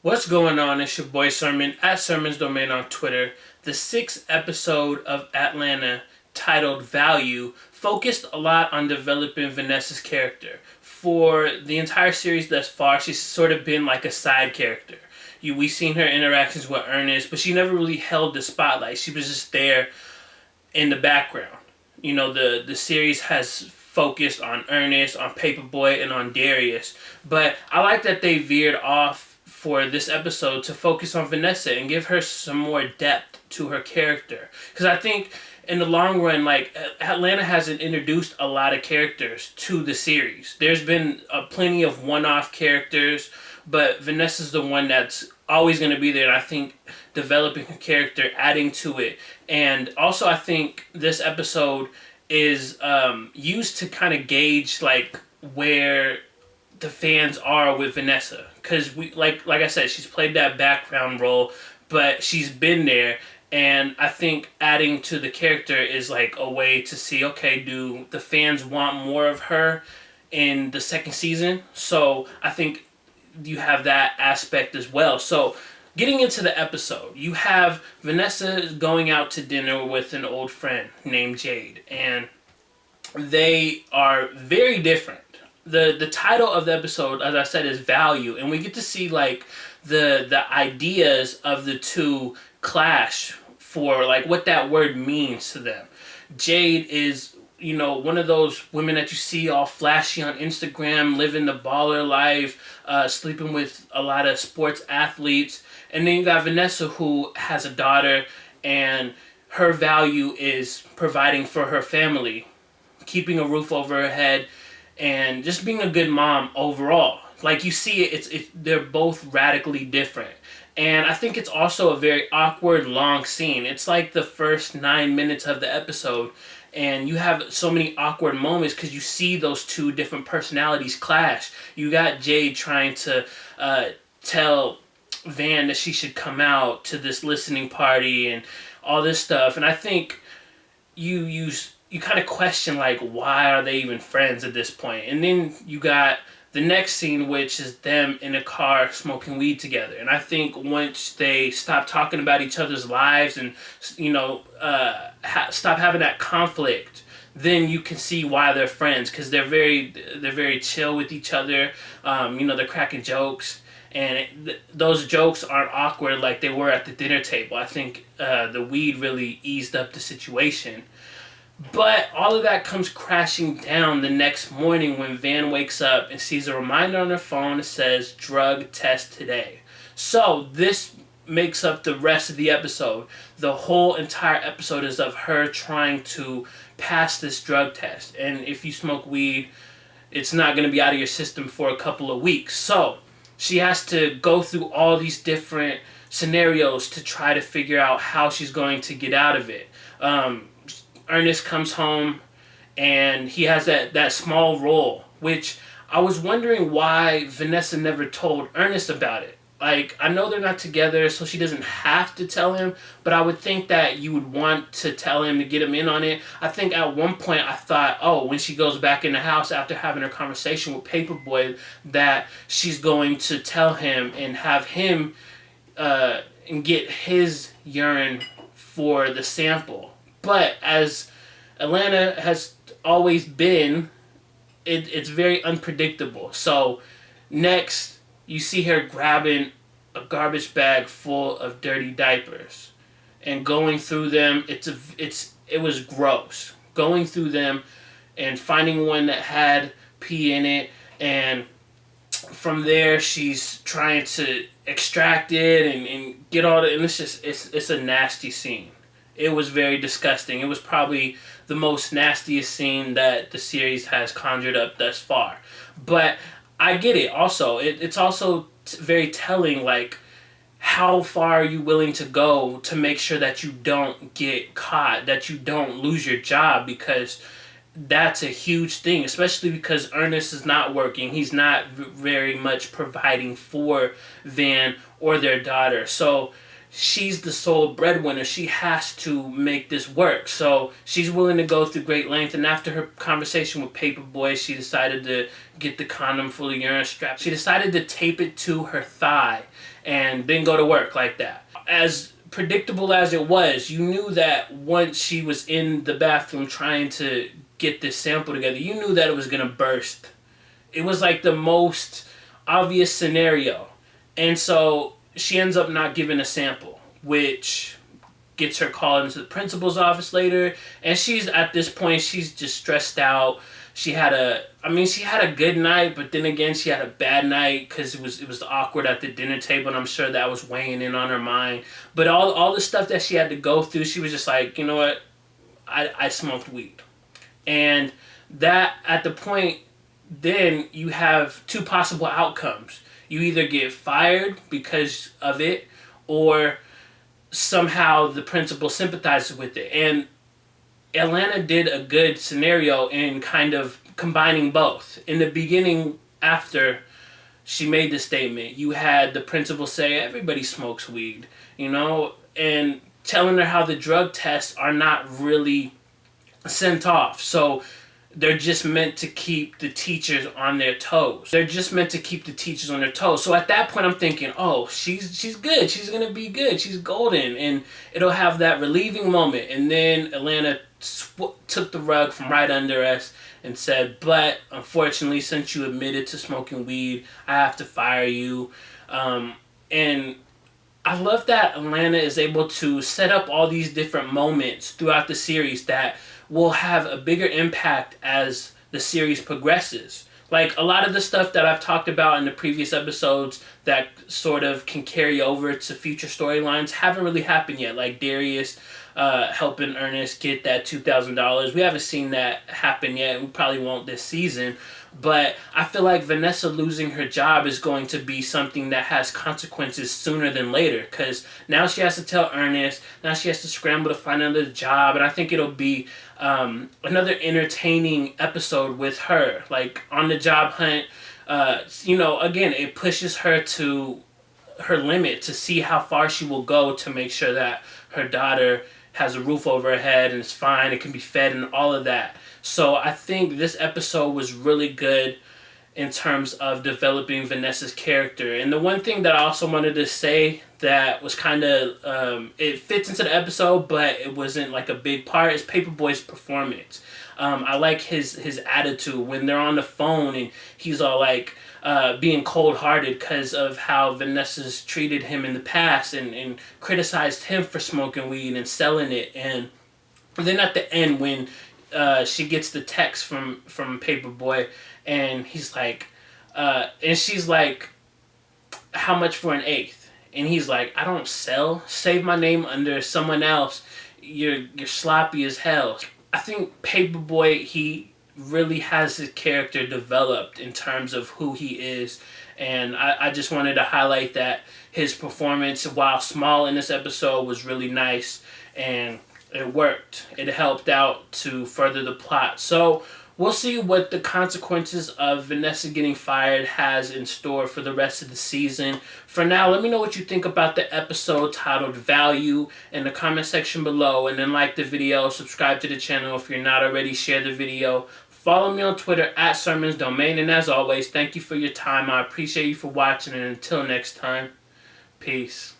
What's going on? It's your boy Sermon at Sermon's Domain on Twitter. The sixth episode of Atlanta, titled Value, focused a lot on developing Vanessa's character. For the entire series thus far, she's sort of been like a side character. We've seen her interactions with Ernest, but she never really held the spotlight. She was just there in the background. The series has focused on Ernest, on Paperboy, and on Darius. But I like that they veered off for this episode to focus on Vanessa and give her some more depth to her character. Because I think in the long run, like, Atlanta hasn't introduced a lot of characters to the series. There's been plenty of one-off characters, but Vanessa's the one that's always going to be there. And I think developing her character, adding to it. And also I think this episode is used to kind of gauge like where the fans are with Vanessa, because we like I said, she's played that background role, but she's been there. And I think adding to the character is like a way to see, okay, do the fans want more of her in the second season? So I think you have that aspect as well. So getting into the episode, you have Vanessa going out to dinner with an old friend named Jade, and they are very different. The title of the episode, as I said, is Value, and we get to see like the ideas of the two clash for like what that word means to them. Jade is, one of those women that you see all flashy on Instagram, living the baller life, sleeping with a lot of sports athletes. And then you got Vanessa, who has a daughter, and her value is providing for her family, keeping a roof over her head, and just being a good mom overall. Like, you see they're both radically different. And I think it's also a very awkward, long scene. It's like the first 9 minutes of the episode, and you have so many awkward moments because you see those two different personalities clash. You got Jade trying to tell Van that she should come out to this listening party and all this stuff. And I think you kind of question, like, why are they even friends at this point? And then you got the next scene, which is them in a car smoking weed together. And I think once they stop talking about each other's lives and, stop having that conflict, then you can see why they're friends, because they're very chill with each other. They're cracking jokes, and those jokes aren't awkward like they were at the dinner table. I think the weed really eased up the situation. But all of that comes crashing down the next morning when Van wakes up and sees a reminder on her phone that says, drug test today. So this makes up the rest of the episode. The whole entire episode is of her trying to pass this drug test. And if you smoke weed, it's not going to be out of your system for a couple of weeks. So she has to go through all these different scenarios to try to figure out how she's going to get out of it. Ernest comes home, and he has that small role, which I was wondering why Vanessa never told Ernest about it. Like, I know they're not together, so she doesn't have to tell him, but I would think that you would want to tell him to get him in on it. I think at one point I thought, when she goes back in the house after having her conversation with Paperboy, that she's going to tell him and have him and get his urine for the sample. But as Atlanta has always been, it's very unpredictable. So next, you see her grabbing a garbage bag full of dirty diapers and going through them. It was gross. Going through them and finding one that had pee in it, and from there she's trying to extract it and get all the, and it's a nasty scene. It was very disgusting. It was probably the most nastiest scene that the series has conjured up thus far. But I get it also. It's also very telling, like, how far are you willing to go to make sure that you don't get caught, that you don't lose your job, because that's a huge thing, especially because Ernest is not working. He's not very much providing for Van or their daughter. So she's the sole breadwinner. She has to make this work. So she's willing to go through great length. And after her conversation with Paperboy, she decided to get the condom full of urine strap. She decided to tape it to her thigh and then go to work like that. As predictable as it was, you knew that once she was in the bathroom trying to get this sample together, you knew that it was going to burst. It was like the most obvious scenario. And so she ends up not giving a sample, which gets her called into the principal's office later. And she's, at this point, she's just stressed out. She had a good night, but then again, she had a bad night because it was awkward at the dinner table, and I'm sure that was weighing in on her mind. But all the stuff that she had to go through, she was just like, you know what, I smoked weed. And that, at the point, then you have two possible outcomes. You either get fired because of it, or somehow the principal sympathizes with it. And Atlanta did a good scenario in kind of combining both. In the beginning, after she made the statement, you had the principal say, everybody smokes weed, and telling her how the drug tests are not really sent off. So they're just meant to keep the teachers on their toes. So at that point, I'm thinking, oh, she's good. She's going to be good. She's golden. And it'll have that relieving moment. And then Atlanta took the rug from right under us and said, but unfortunately, since you admitted to smoking weed, I have to fire you. And I love that Atlanta is able to set up all these different moments throughout the series that will have a bigger impact as the series progresses. Like a lot of the stuff that I've talked about in the previous episodes that sort of can carry over to future storylines haven't really happened yet. Like Darius helping Ernest get that $2,000. We haven't seen that happen yet. We probably won't this season. But I feel like Vanessa losing her job is going to be something that has consequences sooner than later. Because now she has to tell Ernest. Now she has to scramble to find another job. And I think it'll be another entertaining episode with her. Like on the job hunt. Again, it pushes her to her limit to see how far she will go to make sure that her daughter has a roof over her head and is fine, it can be fed and all of that. So I think this episode was really good in terms of developing Vanessa's character. And the one thing that I also wanted to say that was kind of, it fits into the episode, but it wasn't like a big part, is Paperboy's performance. I like his attitude when they're on the phone and he's all like being cold-hearted because of how Vanessa's treated him in the past and criticized him for smoking weed and selling it. And then at the end when she gets the text from Paperboy and he's like, and she's like, how much for an eighth? And he's like, I don't sell. Save my name under someone else. You're sloppy as hell. I think Paperboy, he really has his character developed in terms of who he is. And I just wanted to highlight that his performance, while small in this episode, was really nice. And it worked. It helped out to further the plot. So we'll see what the consequences of Vanessa getting fired has in store for the rest of the season. For now, let me know what you think about the episode titled Value in the comment section below. And then like the video, subscribe to the channel if you're not already, share the video. Follow me on Twitter @SermonsDomain. And as always, thank you for your time. I appreciate you for watching. And until next time, peace.